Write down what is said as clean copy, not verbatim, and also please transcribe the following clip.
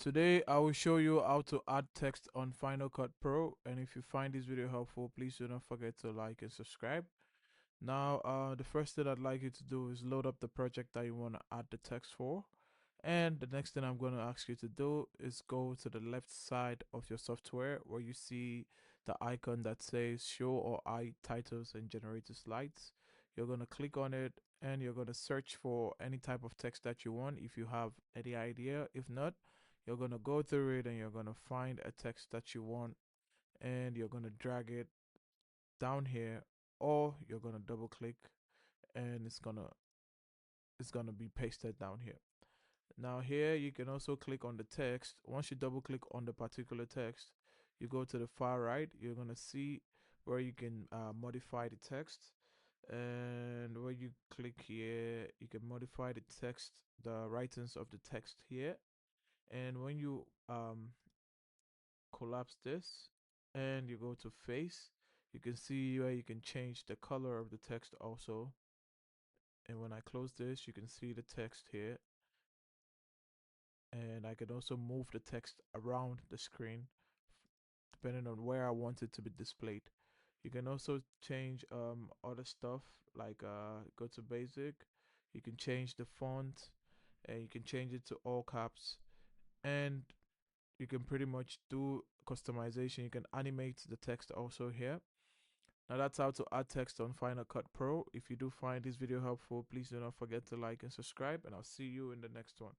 Today I will show you how to add text on Final Cut Pro, and if you find this video helpful, please do not forget to like and subscribe. Now, the first thing I'd like you to do is load up the project that you want to add the text for. And the next thing I'm going to ask you to do is go to the left side of your software where you see the icon that says show or hide titles and generated slides. You're going to click on it and you're going to search for any type of text that you want if you have any idea. If not, you're going to go through it and you're going to find a text that you want and you're going to drag it down here, or you're going to double click and it's going to be pasted down here. Now here you can also click on the text. Once you double click on the particular text, you go to the far right, you're going to see where you can modify the text. And when you click here, you can modify the text, the writings of the text here. And when you collapse this and you go to face, you can see where you can change the color of the text also. And when I close this, you can see the text here, and I can also move the text around the screen depending on where I want it to be displayed. You can also change other stuff like go to basic, you can change the font, and you can change it to all caps, and you can pretty much do customization. You can animate the text also here. Now that's how to add text on Final Cut Pro. If you do find this video helpful, please do not forget to like and subscribe, and I'll see you in the next one.